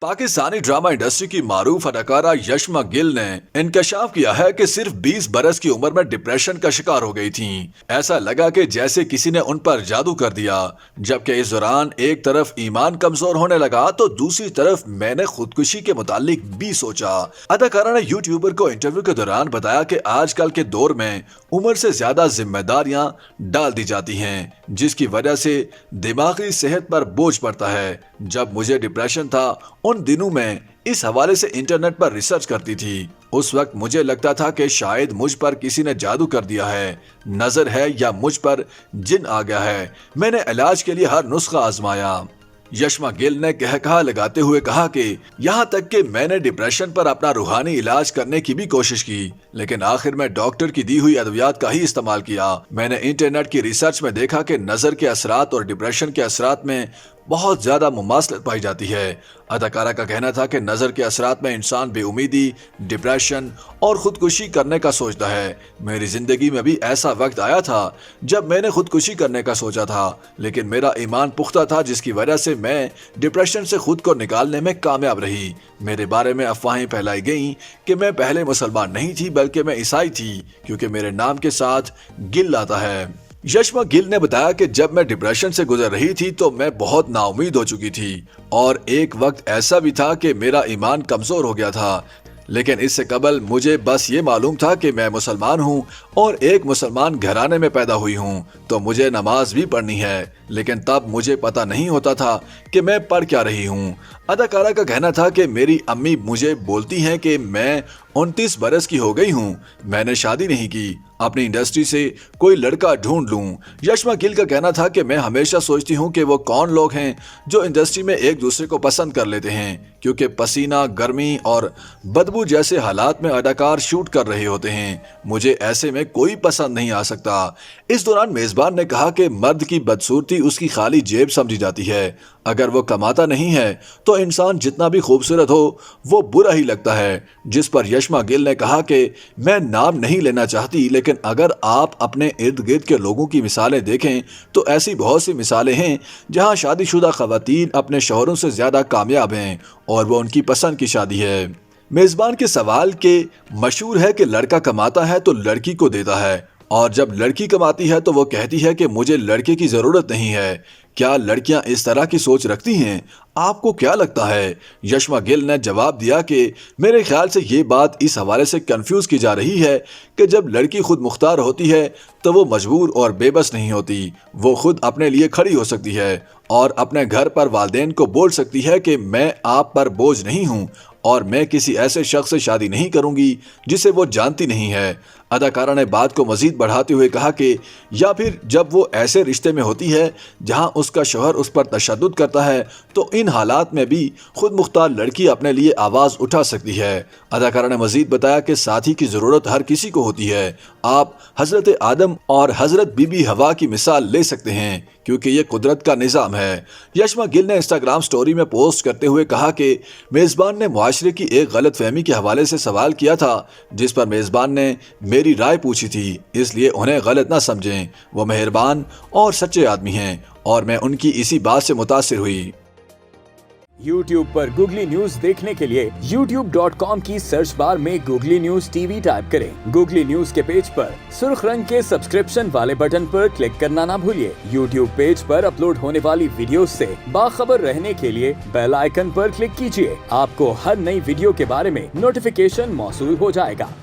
Pakistani drama industry की मारूफ अदाकारा यशमा गिल ने इंकशाफ किया है कि सिर्फ 20 बरस की उम्र में डिप्रेशन का शिकार हो गई थीं। ऐसा लगा कि जैसे किसी ने उन पर जादू कर दिया। जबकि इस दौरान एक तरफ ईमान कमजोर होने लगा तो दूसरी तरफ मैंने खुदकुशी के मुतालिक भी सोचा। अदाकारा ने यूट्यूबर को इंटरव्यू के दौरान बताया कि आजकल के दौर में उम्र से ज्यादा जिम्मेदारियां डाल दी जाती हैं, जिसकी वजह से दिमागी सेहत पर बोझ पड़ता है। जब मुझे डिप्रेशन था उन दिनों में इस हवाले से इंटरनेट पर रिसर्च करती थी। उस वक्त मुझे लगता था कि शायद मुझ पर किसी ने जादू कर दिया है, नजर है या मुझ पर जिन आ गया है। मैंने इलाज के लिए हर नुस्खा आजमाया। यशमा गिल ने कहकहा लगाते हुए कहा कि यहाँ तक कि मैंने डिप्रेशन पर अपना रूहानी इलाज करने की भी कोशिश की, लेकिन आखिर में डॉक्टर की दी हुई अद्वियात का ही इस्तेमाल किया। मैंने इंटरनेट की रिसर्च में देखा कि नजर के असरात और डिप्रेशन के असरात में बहुत ज्यादा मुमासलत पाई जाती है। अदाकारा का कहना था कि नजर के असरात में इंसान बेउमीदी, डिप्रेशन और खुदकुशी करने का सोचता है। मेरी जिंदगी में भी ऐसा वक्त आया था जब मैंने खुदकुशी करने का सोचा था, लेकिन मेरा ईमान पुख्ता था, जिसकी वजह से मैं डिप्रेशन से खुद को निकालने में कामयाब रही। मेरे बारे में अफवाहें फैलाई गईं कि मैं पहले मुसलमान नहीं थी बल्कि मैं ईसाई थी, क्योंकि मेरे नाम के साथ गिल आता है। यशमा गिल ने बताया कि जब मैं डिप्रेशन से गुजर रही थी तो मैं बहुत नाउमीद हो चुकी थी और एक वक्त ऐसा भी था कि मेरा ईमान कमजोर हो गया था। लेकिन इससे कबल मुझे बस ये मालूम था कि मैं मुसलमान हूँ और एक मुसलमान घराने में पैदा हुई हूँ, तो मुझे नमाज भी पढ़नी है। लेकिन तब मुझे पता नहीं होता था कि मैं पढ़ क्या रही हूँ। अदाकारा का कहना था कि मेरी अम्मी मुझे बोलती हैं कि मैं 29 बरस की हो गई हूँ, मैंने शादी नहीं की, अपनी इंडस्ट्री से कोई लड़का ढूंढ लूं। यशमा गिल का कहना था कि मैं हमेशा सोचती हूँ कि वो कौन लोग हैं जो इंडस्ट्री में एक दूसरे को पसंद कर लेते हैं, क्योंकि पसीना, गर्मी और बदबू जैसे हालात में अदाकार शूट कर रहे होते हैं। मुझे ऐसे में कोई पसंद नहीं आ सकता। इस दौरान मेजबान ने कहा कि मर्द की बदसूरती उसकी खाली जेब समझी जाती है। अगर वो कमाता नहीं है तो इंसान जितना भी खूबसूरत हो वो बुरा ही लगता है। जिस पर यशमा गिल ने कहा कि मैं नाम नहीं लेना चाहती, लेकिन अगर आप अपने इर्द गिर्द के लोगों की मिसालें देखें तो ऐसी बहुत सी मिसालें हैं जहां शादीशुदा खवातीन अपने शौहरों से ज्यादा कामयाब हैं और वो उनकी पसंद की शादी है। मेजबान के सवाल के मशहूर है कि लड़का कमाता है तो लड़की को देता है, और जब लड़की कमाती है तो वो कहती है कि मुझे लड़के की जरूरत नहीं है। क्या लड़कियां इस तरह की सोच रखती हैं? आपको क्या लगता है? यशमा गिल ने जवाब दिया कि मेरे ख्याल से ये बात इस हवाले से कंफ्यूज की जा रही है कि जब लड़की खुद मुख्तार होती है तो वो मजबूर और बेबस नहीं होती। वो खुद अपने लिए खड़ी हो सकती है और अपने घर पर वालिदैन को बोल सकती है कि मैं आप पर बोझ नहीं हूँ और मैं किसी ऐसे शख्स से शादी नहीं करूंगी जिसे वो जानती नहीं है। अदाकारा ने बात को मजीद बढ़ाते हुए कहा कि या फिर जब वो ऐसे रिश्ते में होती है जहां उसका शौहर उस पर तशद्दुद करता है, तो इन हालात में भी खुद मुख्तार लड़की अपने लिए आवाज़ उठा सकती है। अदाकारा ने मजीद बताया कि साथी की ज़रूरत हर किसी को होती है। आप हज़रत आदम और हज़रत बीबी हवा की मिसाल ले सकते हैं, क्योंकि ये कुदरत का निज़ाम है। यशमा गिल ने इंस्टाग्राम स्टोरी में पोस्ट करते हुए कहा कि मेज़बान ने मुआशरे की एक गलत फहमी के हवाले से सवाल किया था, जिस पर मेज़बान ने मेरी राय पूछी थी, इसलिए उन्हें गलत ना समझें। वो मेहरबान और सच्चे आदमी हैं और मैं उनकी इसी बात से मुतासिर हुई। YouTube पर गूगली न्यूज देखने के लिए youtube.com की सर्च बार में गूगली न्यूज टीवी टाइप करें। गूगली न्यूज के पेज पर सुर्ख रंग के सब्सक्रिप्शन वाले बटन पर क्लिक करना ना भूलिए। YouTube पेज पर अपलोड होने वाली वीडियोस से बाखबर रहने के लिए बेल आइकन पर क्लिक कीजिए। आपको हर नई वीडियो के बारे में नोटिफिकेशन मौसूल हो जाएगा।